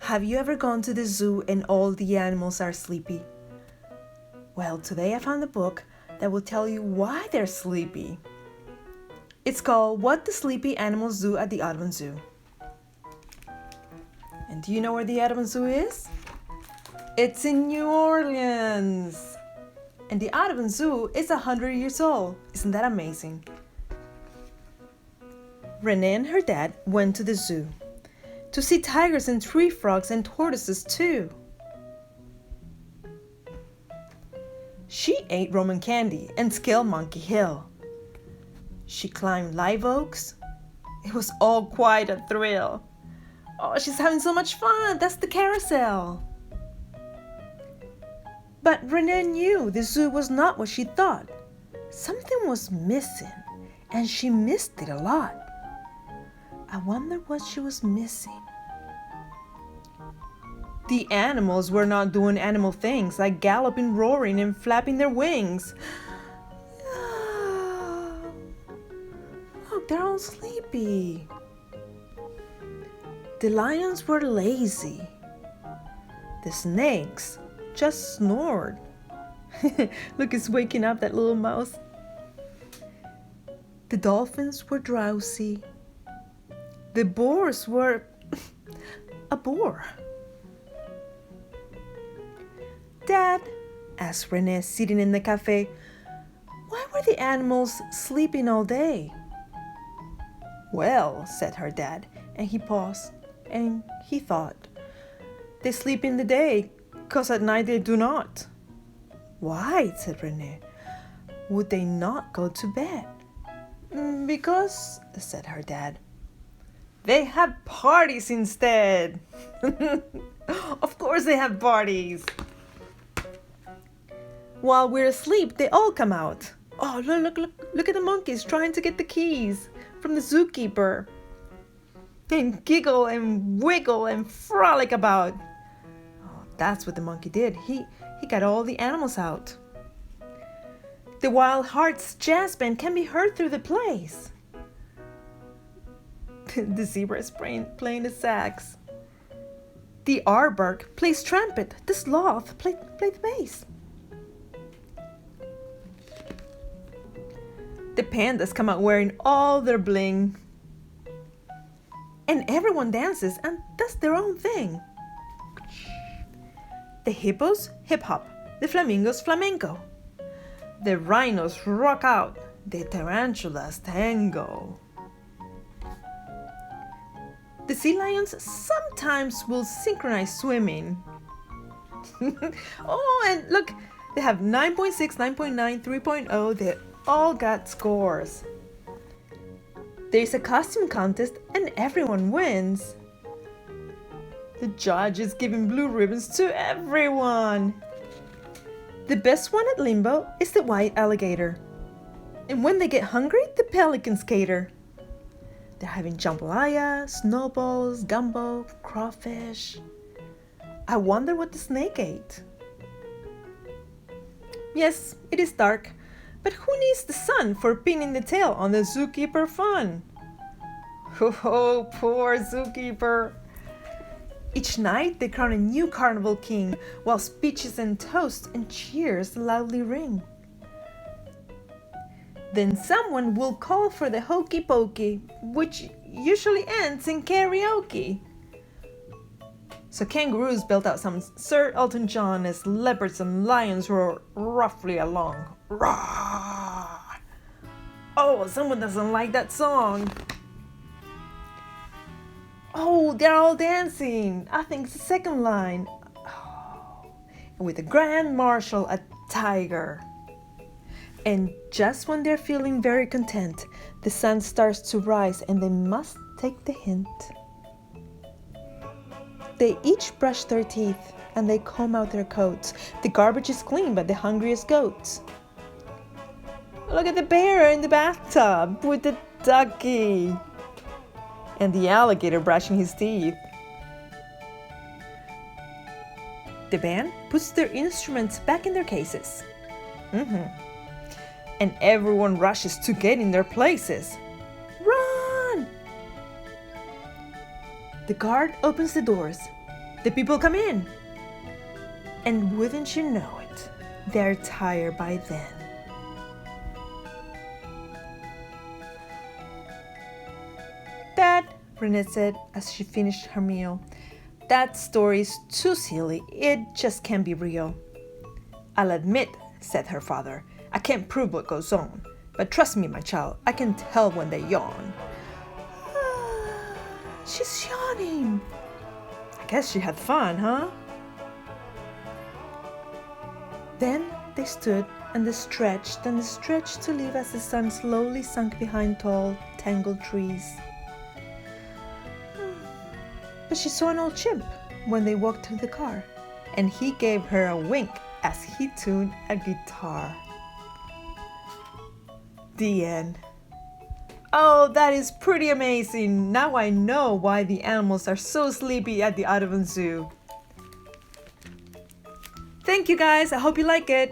Have you ever gone to the zoo and all the animals are sleepy? Well, today I found a book that will tell you why they're sleepy. It's called What the Sleepy Animals Do at the Audubon Zoo. And do you know where the Audubon Zoo is? It's in New Orleans. And the Audubon Zoo is 100 years old. Isn't that amazing? Renee and her dad went to the zoo to see tigers and tree frogs and tortoises too. She ate Roman candy and scaled Monkey Hill. She climbed live oaks. It was all quite a thrill. Oh, she's having so much fun. That's the carousel. But Renee knew the zoo was not what she thought. Something was missing, and she missed it a lot. I wonder what she was missing. The animals were not doing animal things like galloping, roaring, and flapping their wings. Look, they're all sleepy. The lions were lazy. The snakes just snored. Look, it's waking up, that little mouse. The dolphins were drowsy. The boars were a bore. Dad, asked Renee, sitting in the cafe, why were the animals sleeping all day? Well, said her dad, and he paused, and he thought, they sleep in the day, 'cause at night they do not. Why, said Renee, would they not go to bed? Because, said her dad, they have parties instead. Of course they have parties. While we're asleep, they all come out. Oh, look at the monkeys trying to get the keys from the zookeeper. And giggle and wiggle and frolic about. Oh, that's what the monkey did. He got all the animals out. The Wild Hearts jazz band can be heard through the place. The zebra is playing the sax. The aardvark plays trumpet. The sloth play the bass. The pandas come out wearing all their bling. And everyone dances and does their own thing. The hippos hip hop. The flamingos flamenco. The rhinos rock out. The tarantulas tango. The sea lions sometimes will synchronize swimming. Oh, and look, they have 9.6, 9.9, 3.0. They all got scores. There's a costume contest and everyone wins. The judge is giving blue ribbons to everyone. The best one at limbo is the white alligator. And when they get hungry, the pelicans cater. They're having jambalaya, snowballs, gumbo, crawfish. I wonder what the snake ate. Yes, it is dark, but who needs the sun for pinning the tail on the zookeeper fun? Oh, poor zookeeper. Each night they crown a new carnival king, while speeches and toasts and cheers loudly ring. Then someone will call for the hokey pokey, which usually ends in karaoke. So kangaroos belt out some Sir Elton John as leopards and lions roar roughly along. Roar! Oh, someone doesn't like that song. Oh, they're all dancing. I think it's the second line. Oh, and with the Grand Marshal, a tiger. And just when they're feeling very content, the sun starts to rise and they must take the hint. They each brush their teeth and they comb out their coats. The garbage is clean by the hungriest goats. Look at the bear in the bathtub with the ducky. And the alligator brushing his teeth. The band puts their instruments back in their cases. And everyone rushes to get in their places. Run! The guard opens the doors. The people come in. And wouldn't you know it, they're tired by then. Dad, Renette said as she finished her meal, that story's too silly. It just can't be real. I'll admit, said her father, I can't prove what goes on. But trust me, my child, I can tell when they yawn. She's yawning. I guess she had fun, huh? Then they stood and they stretched to leave as the sun slowly sunk behind tall, tangled trees. But she saw an old chimp when they walked to the car, and he gave her a wink as he tuned a guitar. The end. Oh, that is pretty amazing. Now I know why the animals are so sleepy at the Audubon Zoo. Thank you guys. I hope you like it.